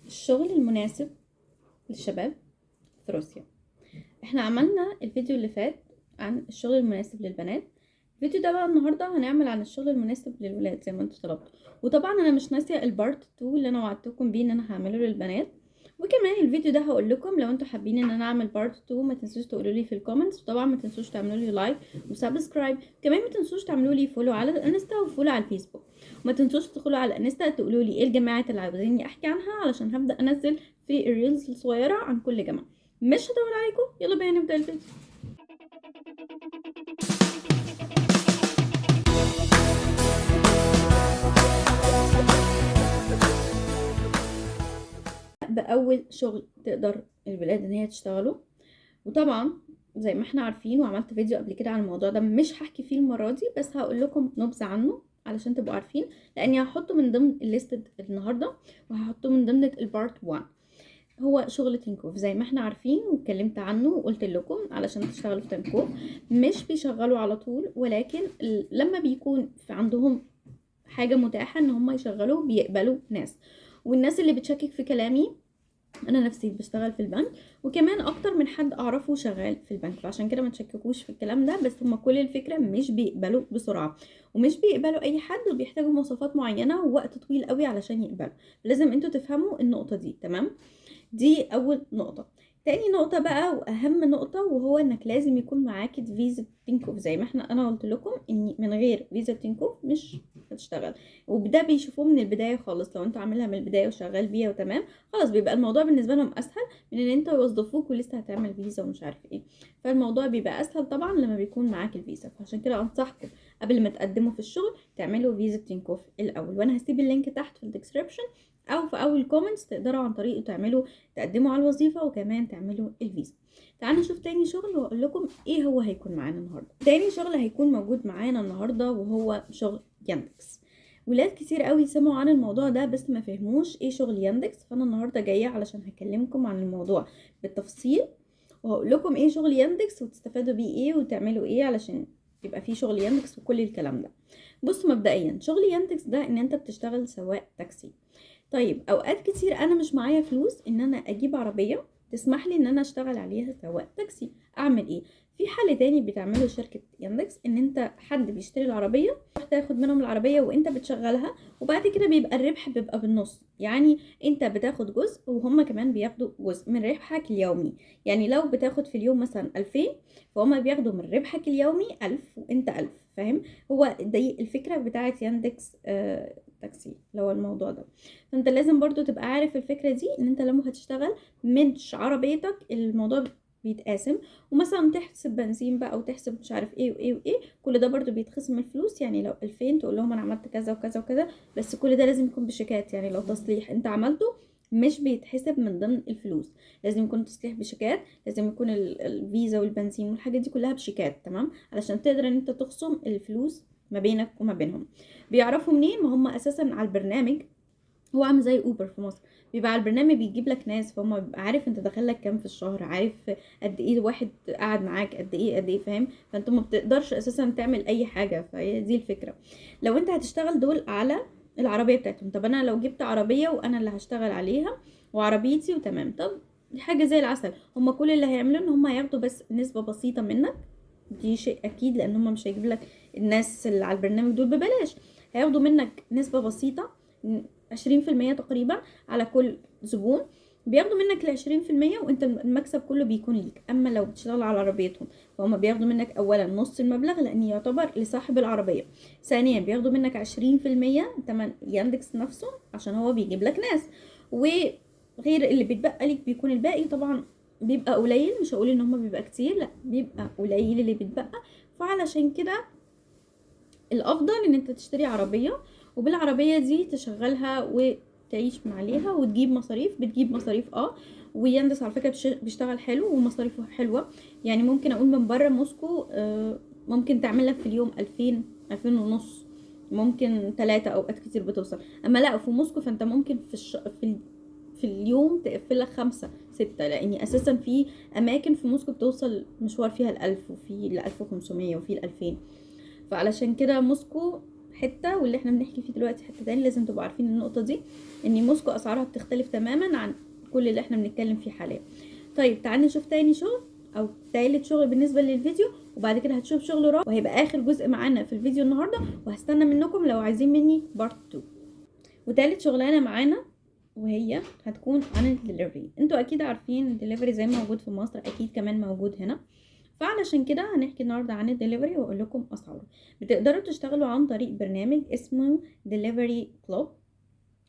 الشغل المناسب للشباب في روسيا. احنا عملنا الفيديو اللي فات عن الشغل المناسب للبنات. الفيديو ده بقى النهارده هنعمل عن الشغل المناسب للولاد زي ما انتوا طلبتوا. وطبعا انا مش ناسيه البارت 2 اللي انا وعدتكم بيه ان انا هعمله للبنات. وكمان الفيديو ده هقول لكم لو انتوا حابين ان انا اعمل بارت 2 ما تنسوش تقولوا لي في الكومنتس، وطبعا ما تنسوش تعملوا لي لايك وسبسكرايب. كمان ما تنسوش تعملوا لي فولو على الانستا وفولو على الفيسبوك. وما تنسوش تدخلوا على الانستا تقولوا لي ايه الجامعات اللي عاوزيني احكي عنها علشان هبدا انزل في الريلز الصغيره عن كل جامعه. مش هطول عليكم، يلا بينا نبدا الفيديو. باول شغل تقدر البلاد ان هي تشتغله، وطبعا زي ما احنا عارفين وعملت فيديو قبل كده عن الموضوع ده، مش هحكي فيه المره دي بس هقول لكم نبذه عنه علشان تبقوا عارفين، لاني هحطه من ضمن الليستد النهارده وهحطه من ضمن البارت 1. هو شغل تنكوف زي ما احنا عارفين واتكلمت عنه وقلت لكم علشان تشتغلوا في تنكوف مش بيشغلوا على طول، ولكن لما بيكون في عندهم حاجه متاحه ان هم يشغلوا بيقبلوا ناس. والناس اللي بتشكك في كلامي انا نفسي بشتغل في البنك، وكمان اكتر من حد اعرفه شغال في البنك، فعشان كده ما تشككوش في الكلام ده. بس هما كل الفكره مش بيقبلوا بسرعه ومش بيقبلوا اي حد، وبيحتاجوا مواصفات معينه ووقت طويل قوي علشان يقبلوا. لازم انتوا تفهموا النقطه دي، تمام؟ دي اول نقطه. تاني نقطة بقى واهم نقطة، وهو انك لازم يكون معاك فيزا تنكوف. زي ما انا قلت لكم ان من غير فيزا تنكوف مش هتشتغل. وده بيشوفوه من البداية خالص، لو انت عاملها من البداية وشغال بيها وتمام خلاص بيبقى الموضوع بالنسبة لهم اسهل من ان انت يوظفوك ولسه هتعمل فيزا ومش عارف ايه. فالموضوع بيبقى اسهل طبعا لما بيكون معاك الفيزا. فعشان كده انصحكم قبل ما تقدموا في الشغل تعملوا فيزا تنكوف الاول، وانا هسيب اللينك تحت في الديسكريبشن او في اول كومنتس تقدروا عن طريقه تقدموا على الوظيفه وكمان تعملوا الفيزا. تعالوا نشوف تاني شغل واقول لكم ايه هو هيكون معانا النهارده. تاني شغل هيكون موجود معانا النهارده وهو شغل ياندكس. ولاد كتير قوي سمعوا عن الموضوع ده بس ما فهموش ايه شغل ياندكس، فانا النهارده جايه علشان هكلمكم عن الموضوع بالتفصيل وهقول لكم ايه شغل ياندكس وتستفادوا بيه ايه وتعملوا ايه علشان يبقى في شغل ياندكس وكل الكلام ده. بص، مبدئيا شغل ياندكس ده ان انت بتشتغل سواق تاكسي. طيب اوقات كتير انا مش معايا فلوس ان انا اجيب عربيه تسمح لي ان انا اشتغل عليها سواق تاكسي. اعمل ايه؟ في حل تاني بتعمله شركه ياندكس، ان انت حد بيشتري العربيه تروح تاخد منهم العربيه وانت بتشغلها، وبعد كده بيبقى الربح بيبقى بالنص. يعني انت بتاخد جزء وهم كمان بياخدوا جزء من ربحك اليومي. يعني لو بتاخد في اليوم مثلا 2000 فهم بياخدوا من ربحك اليومي 1000 وانت 1000. فاهم؟ هو دي الفكره بتاعت ياندكس تاكسي اللي هو الموضوع ده. فانت لازم برضو تبقى عارف الفكرة دي، ان انت لما هتشتغل منش عربيتك الموضوع بيتقاسم، ومثلا تحسب بنزين بقى وتحسب مش عارف ايه وايه وايه، كل ده برضو بيتخصم الفلوس. يعني لو 2000 تقول لهم انا عملت كذا وكذا وكذا، بس كل ده لازم يكون بشيكات. يعني لو تصليح انت عملته مش بيتحسب من ضمن الفلوس، لازم يكون تصليح بشيكات، لازم يكون الفيزا والبنزين والحاجات دي كلها بشيكات، تمام؟ علشان تقدر ان انت تخصم الفلوس ما بينك وما بينهم. بيعرفوا منين؟ ما هم اساسا على البرنامج، هو عامل زي اوبر في مصر، بيبقى على البرنامج بيجيب لك ناس، فهم بيبقى عارف انت داخل لك كام في الشهر، عارف قد ايه واحد قاعد معاك قد ايه قد ايه، فاهم؟ فانت ما بتقدرش اساسا تعمل اي حاجه. فهي دي الفكره. لو انت هتشتغل دول على العربيه بتاعتهم، طب انا لو جبت عربيه وانا اللي هشتغل عليها وعربيتي وتمام، طب دي حاجه زي العسل. هم كل اللي هيعملوا ان هم هياخدوا بس نسبه بسيطه منك، دي شيء اكيد لان هم مش هيجيب لك الناس اللي على البرنامج دول ببلاش. هياخدوا منك نسبه بسيطه 20% تقريبا على كل زبون، بياخدوا منك ال20% وانت المكسب كله بيكون ليك. اما لو بتشتغل على عربيتهم فهم بياخدوا منك اولا نص المبلغ لان يعتبر لصاحب العربية، ثانيا بياخدوا منك 20% تمن ياندكس نفسه عشان هو بيجيب لك ناس، وغير اللي بيتبقى ليك بيكون الباقي طبعا بيبقى قليل. مش هقول ان هم بيبقى كتير، لا بيبقى قليل اللي بيتبقى. فعلشان كده الافضل ان انت تشتري عربية وبالعربية دي تشغلها وتعيش من عليها وتجيب مصاريف. بتجيب مصاريف ويندس على فكرة بيشتغل حلو ومصاريفه حلوة. يعني ممكن اقول من بره موسكو ممكن تعمل لك في اليوم 2000 2000 ونص، ممكن 3 اوقات كتير بتوصل. اما لا في موسكو فانت ممكن في اليوم تقفل لك 5 6، لاني اساسا في اماكن في موسكو بتوصل مشوار فيها ال1000 وفي ال1500 وفي ال2000. فعلشان كده موسكو حته واللي احنا بنحكي فيه دلوقتي حته تاني. لازم تبقوا عارفين النقطه دي، ان موسكو اسعارها بتختلف تماما عن كل اللي احنا بنتكلم فيه حاليا. طيب تعالي نشوف تاني شغل او تالت شغل بالنسبه للفيديو، وبعد كده هتشوف شغل رابع وهيبقى اخر جزء معانا في الفيديو النهارده، وهستنى منكم لو عايزين مني بارت 2. وتالت شغلانه معانا وهي هتكون عن الدليفري. انتوا اكيد عارفين الدليفري زي ما موجود في مصر اكيد كمان موجود هنا، فعلشان كده هنحكي النهارده عن الدليفري واقول لكم اسعاره. بتقدروا تشتغلوا عن طريق برنامج اسمه دليفري كلوب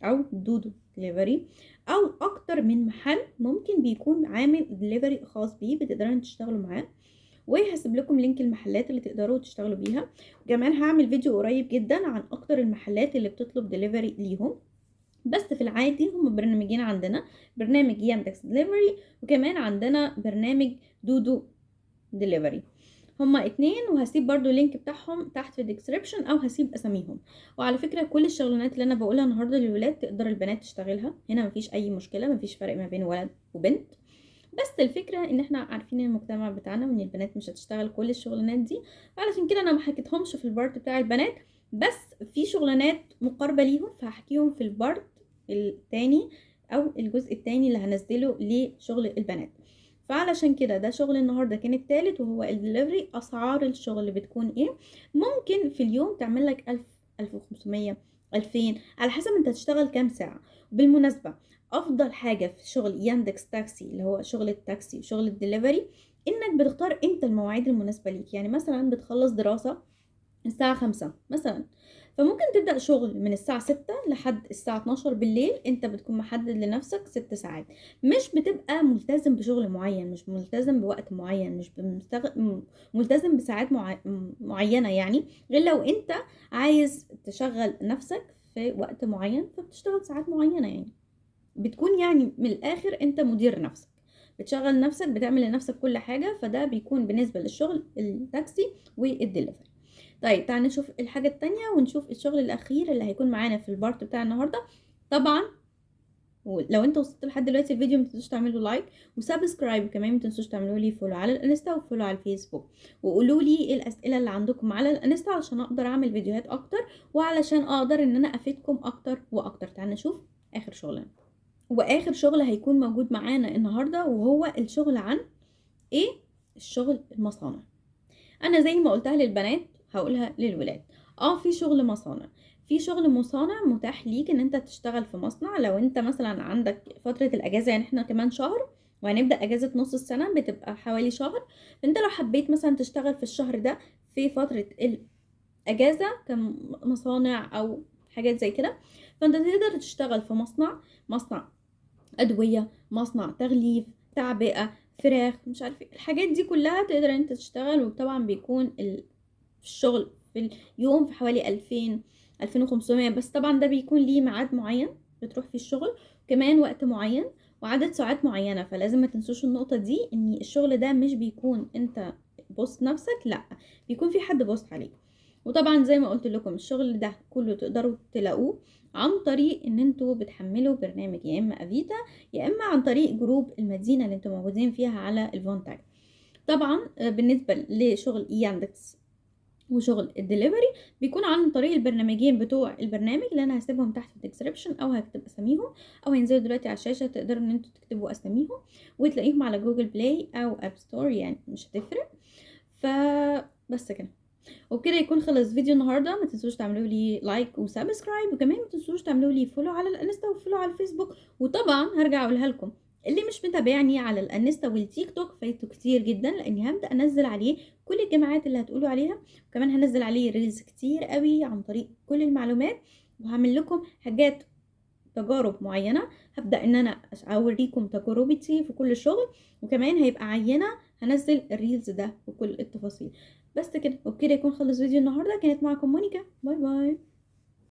او دودو دليفري، او اكتر من محل ممكن بيكون عامل دليفري خاص بيه بتقدروا تشتغلوا معاه، وهسيب لكم لينك المحلات اللي تقدروا تشتغلوا بيها. وكمان هعمل فيديو قريب جدا عن اكتر المحلات اللي بتطلب دليفري ليهم. بس في العادي هم برنامجين عندنا، برنامج ياندكس دليفري وكمان عندنا برنامج دودو دليفري. هما اتنين، وهسيب برضو اللينك بتاعهم تحت في الديسكريبشن او هسيب اساميهم. وعلى فكرة كل الشغلانات اللي انا بقولها النهارده للولاد تقدر البنات تشتغلها، هنا مفيش اي مشكلة، مفيش فرق ما بين ولد وبنت. بس الفكرة ان احنا عارفين المجتمع بتاعنا وان البنات مش هتشتغل كل الشغلانات دي، علشان كده انا ما حكيتهمش في البارت بتاع البنات، بس في شغلانات مقاربة ليهم فهحكيهم في البارت التاني او الجزء التاني اللي هنزله لشغل البنات. فعلشان كده ده شغل النهارده كان التالت وهو الدليفري. اسعار الشغل بتكون ايه؟ ممكن في اليوم تعمل لك 1000 1500 2000 على حسب انت هتشتغل كام ساعه. وبالمناسبه افضل حاجه في شغل ياندكس تاكسي اللي هو شغل التاكسي وشغل الدليفري انك بتختار امتى المواعيد المناسبه ليك. يعني مثلا بتخلص دراسه الساعة 5 مثلا، فممكن تبدأ شغل من الساعة 6 لحد الساعة 12 بالليل، انت بتكون محدد لنفسك 6 ساعات. مش بتبقى ملتزم بشغل معين، مش ملتزم بوقت معين، مش ملتزم بساعات معينة يعني، غير لو انت عايز تشغل نفسك في وقت معين فبتشتغل ساعات معينة يعني. بتكون يعني من الآخر انت مدير نفسك، بتشغل نفسك، بتعمل لنفسك كل حاجة. فده بيكون بالنسبة للشغل التاكسي والدليفري. طيب تعالى نشوف الحاجة التانية ونشوف الشغل الأخير اللي هيكون معانا في البارت بتاع النهاردة. طبعا لو انتوا وصلتوا لحد دلوقتي الفيديو متنسوش تعملوا لايك وسبسكرايب، كمان متنسوش تعملوا لي فولو على الانستا وفولو على الفيسبوك، وقولوا لي ايه الأسئلة اللي عندكم على الانستا علشان اقدر اعمل فيديوهات اكتر وعلشان اقدر ان انا افيدكم اكتر واكتر. تعالى نشوف اخر شغلنا. واخر شغل هيكون موجود معانا النهاردة وهو الشغل عن ايه؟ الشغل المصانع. انا زي ما قلتها للبنات هقولها للولاد. في شغل مصانع، في شغل مصانع متاح ليك ان انت تشتغل في مصنع. لو انت مثلا عندك فترة الاجازة، يعني احنا كمان شهر وهنبدأ اجازة نص السنة بتبقى حوالي شهر، فانت لو حبيت مثلا تشتغل في الشهر ده في فترة الاجازة كمصانع او حاجات زي كده، فانت تقدر تشتغل في مصنع ادوية، مصنع تغليف، تعبئة، فراخ، مش عارفه الحاجات دي كلها تقدر انت تشتغل. وطبعا بيكون الشغل في اليوم في حوالي 2000 2500، بس طبعا ده بيكون ليه ميعاد معين بتروح فيه الشغل، كمان وقت معين وعدد ساعات معينة. فلازم ما تنسوش النقطة دي، ان الشغل ده مش بيكون انت بوست نفسك، لا بيكون في حد بوست عليك. وطبعا زي ما قلت لكم الشغل ده كله تقدروا تلاقوه عن طريق ان انتوا بتحملوا برنامج يا اما افيتا يا اما عن طريق جروب المدينة اللي انتوا موجودين فيها على الفونتاج. طبعا بالنسبة لشغل ياندكس وشغل الدليفري بيكون عن طريق البرنامجين بتوع البرنامج اللي انا هسيبهم تحت في الديسكريبشن او هكتب اساميهم او هينزلوا دلوقتي على الشاشة، تقدروا ان انتوا تكتبوا اساميهم وتلاقيهم على جوجل بلاي او اب ستور، يعني مش هتفرق. فبس كده وبكده يكون خلص فيديو النهارده. ما تنسوش تعملوا لي لايك وسبسكرايب، وكمان ما تنسوش تعملوا لي فولو على الانستا وفولو على الفيسبوك. وطبعا هرجع اقولها لكم، اللي مش متابعني على الانستا والتيك توك فايته كتير جدا، لاني هبدا انزل عليه كل الجامعات اللي هتقولوا عليها، وكمان هنزل عليه ريلز كتير قوي عن طريق كل المعلومات، وهعمل لكم حاجات تجارب معينه. هبدا ان انا اوريكم تجربتي في كل شغل، وكمان هيبقى عينه هنزل الريلز ده وكل التفاصيل. بس كده وبكده يكون خلص فيديو النهارده. كانت معكم مونيكا، باي باي.